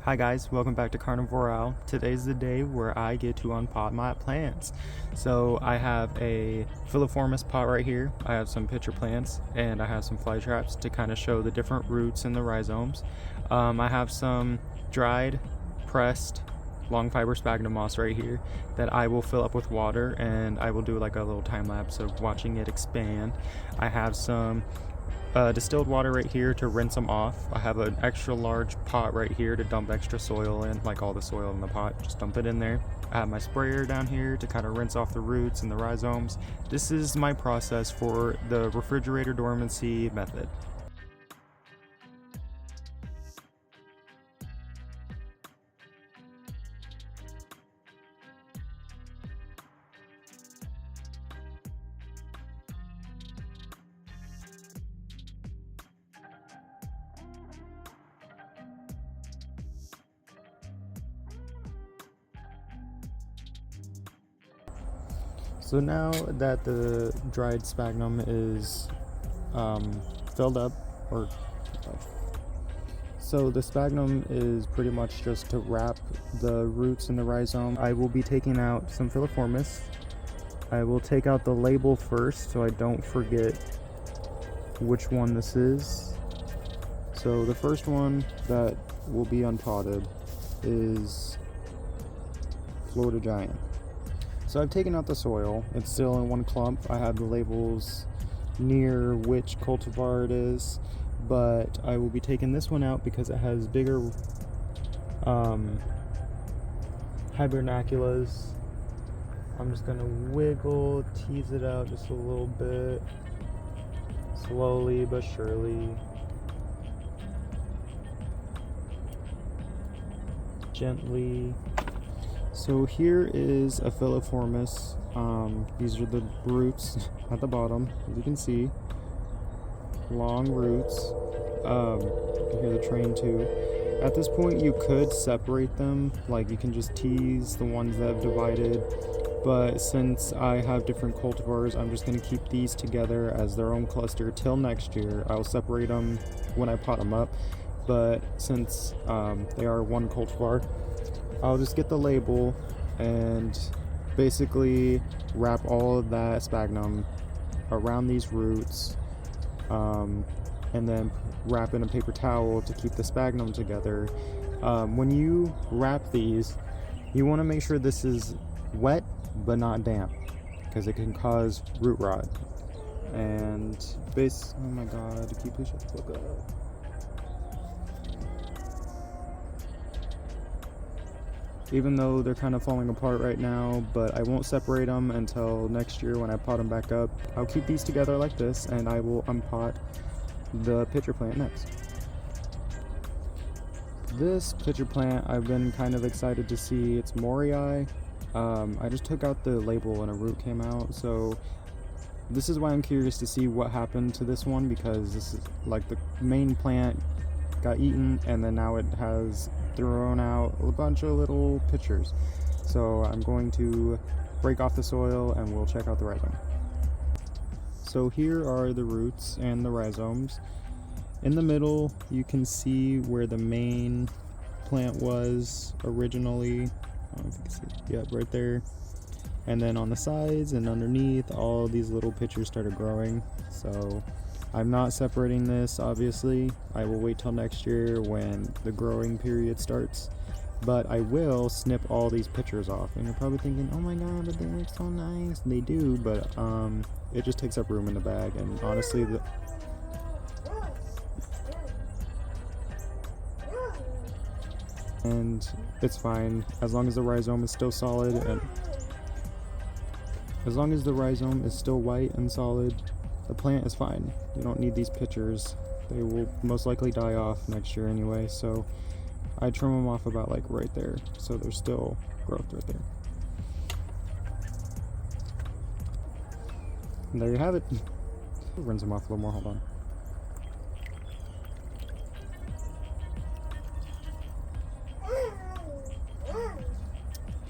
Hi guys, welcome back to Carnivore Owl. Today's the day where I get to unpot my plants. So I have a filiformis pot right here, I have some pitcher plants, and I have some fly traps to kind of show the different roots and the rhizomes. I have some dried, pressed, long fiber sphagnum moss right here that I will fill up with water, and I will do like a little time lapse of watching it expand. I have some distilled water right here to rinse them off. I have an extra large pot right here to dump extra soil in, like all the soil in the pot, just dump it in there. I have my sprayer down here to kind of rinse off the roots and the rhizomes. This is my process for the refrigerator dormancy method. So now that the dried sphagnum is filled up, so the sphagnum is pretty much just to wrap the roots and the rhizome. I will be taking out some filiformis. I will take out the label first so I don't forget which one this is. So the first one that will be unpotted is Florida Giant. So I've taken out the soil. It's still in one clump. I have the labels near which cultivar it is, but I will be taking this one out because it has bigger hibernaculas. I'm just gonna wiggle, tease it out just a little bit, slowly but surely. Gently. So here is a filiformis. These are the roots at the bottom, as you can see. Long roots. You can hear the train too. At this point you could separate them, like you can just tease the ones that have divided, but since I have different cultivars, I'm just going to keep these together as their own cluster till next year. I'll separate them when I pot them up, but since they are one cultivar, I'll just get the label and basically wrap all of that sphagnum around these roots, and then wrap in a paper towel to keep the sphagnum together. When you wrap these, you want to make sure this is wet but not damp, because it can cause root rot. And oh my god, can you please shut the fuck up? Even though they're kind of falling apart right now, but I won't separate them until next year when I pot them back up. I'll keep these together like this, and I will unpot the pitcher plant next. This pitcher plant, I've been kind of excited to see. It's Morii. I just took out the label and a root came out, so this is why I'm curious to see what happened to this one, because this is like the main plant got eaten, and then now it has thrown out a bunch of little pitchers. So I'm going to break off the soil and we'll check out the rhizome. So here are the roots and the rhizomes. In the middle you can see where the main plant was originally. I don't know if you can see. Yep, right there. And then on the sides and underneath, all these little pitchers started growing. So I'm not separating this, obviously. I will wait till next year when the growing period starts. But I will snip all these pitchers off. And you're probably thinking, oh my god, but they look so nice. They do, but it just takes up room in the bag. And honestly, and it's fine as long as the rhizome is still solid, and as long as the rhizome is still white and solid, the plant is fine. You don't need these pitchers. They will most likely die off next year anyway, so I trim them off about like right there, so there's still growth right there. And there you have it. Rinse them off a little more, hold on.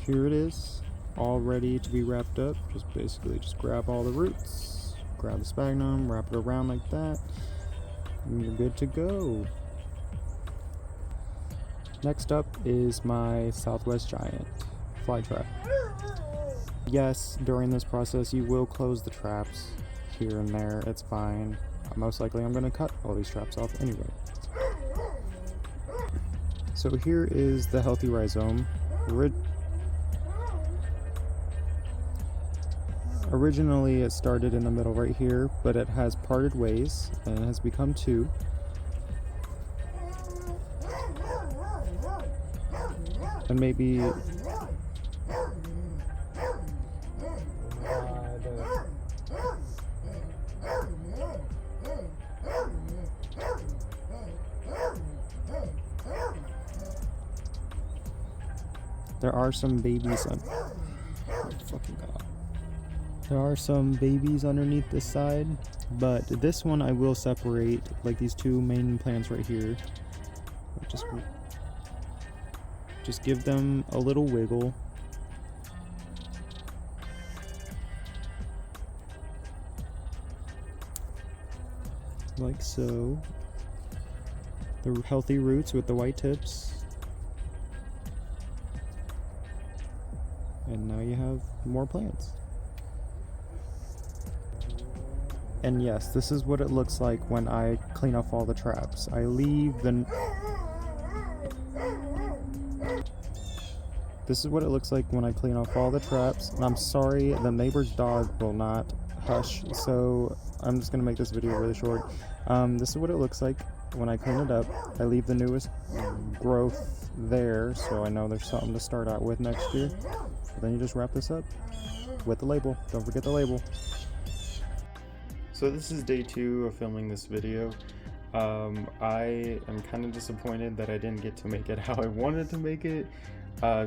Here it is, all ready to be wrapped up. Just basically just grab all the roots, grab the sphagnum, wrap it around like that, and you're good to go. Next up is my Southwest Giant fly trap. Yes, during this process you will close the traps here and there, it's fine. Most likely I'm going to cut all these traps off anyway. So here is the healthy rhizome. Originally it started in the middle right here, but it has parted ways and has become two. And maybe there are some babies on There are some babies underneath this side, but this one I will separate, like these two main plants right here. Just give them a little wiggle. Like so. The healthy roots with the white tips. And now you have more plants. And yes, this is what it looks like when I clean off all the traps. I leave the... This is what it looks like when I clean off all the traps. And I'm sorry, the neighbor's dog will not hush, so I'm just gonna make this video really short. This is what it looks like when I clean it up. I leave the newest growth there, so I know there's something to start out with next year. But then you just wrap this up with the label. Don't forget the label. So this is day 2 of filming this video. I am kind of disappointed that I didn't get to make it how I wanted to make it,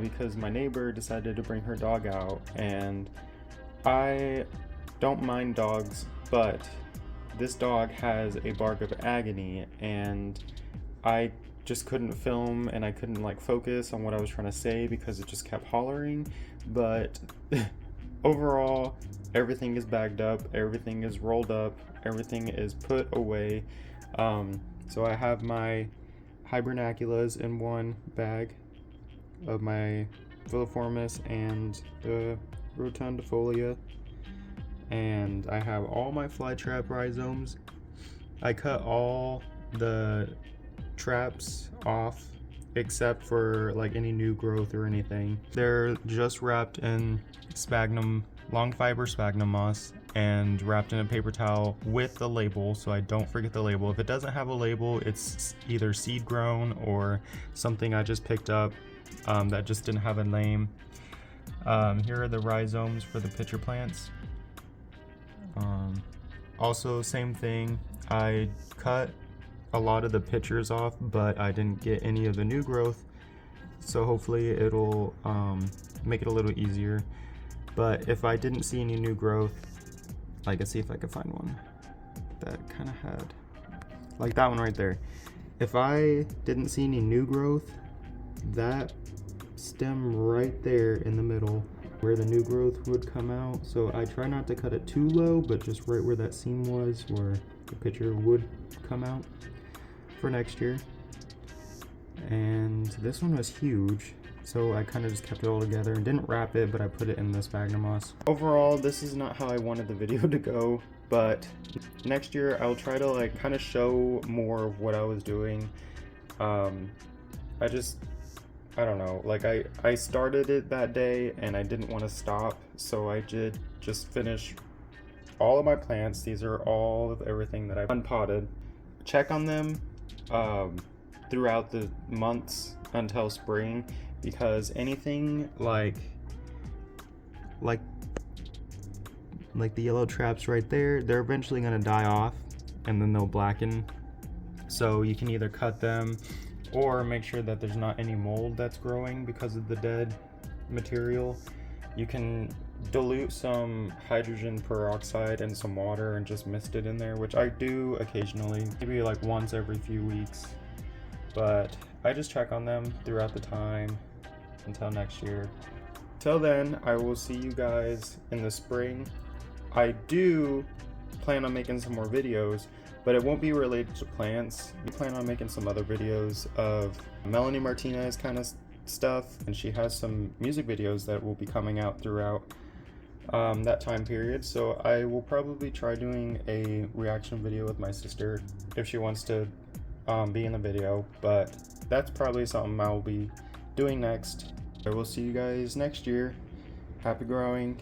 because my neighbor decided to bring her dog out, and I don't mind dogs, but this dog has a bark of agony, and I just couldn't film and I couldn't like focus on what I was trying to say because it just kept hollering. But overall, everything is bagged up, everything is rolled up, everything is put away. So I have my hibernaculas in one bag of my filiformis and the rotundifolia, and I have all my flytrap rhizomes. I cut all the traps off except for like any new growth or anything. They're just wrapped in sphagnum, long fiber sphagnum moss, and wrapped in a paper towel with the label, so I don't forget the label. If it doesn't have a label, it's either seed grown or something I just picked up that just didn't have a name. Here are the rhizomes for the pitcher plants. Also, same thing, I cut a lot of the pitchers off, but I didn't get any of the new growth, so hopefully it'll make it a little easier. But if I didn't see any new growth, I can see if I could find one that kind of had, like that one right there. If I didn't see any new growth, that stem right there in the middle where the new growth would come out, so I try not to cut it too low, but just right where that seam was where the pitcher would come out for next year. And this one was huge, so I kind of just kept it all together and didn't wrap it, but I put it in the sphagnum moss. Overall, this is not how I wanted the video to go, but next year I'll try to like kind of show more of what I was doing. I don't know, like I started it that day and I didn't want to stop, so I did just finish all of my plants. These are all of everything that I've unpotted. Check on them throughout the months until spring, because anything like the yellow traps right there, they're eventually going to die off and then they'll blacken. So you can either cut them or make sure that there's not any mold that's growing because of the dead material. You can dilute some hydrogen peroxide and some water and just mist it in there, which I do occasionally, maybe like once every few weeks. But I just check on them throughout the time until next year. Till then, I will see you guys in the spring. I do plan on making some more videos, but it won't be related to plants. We plan on making some other videos of Melanie Martinez kind of stuff, and she has some music videos that will be coming out throughout that time period. So I will probably try doing a reaction video with my sister if she wants to be in the video, but that's probably something I'll be doing next. I will see you guys next year. Happy growing.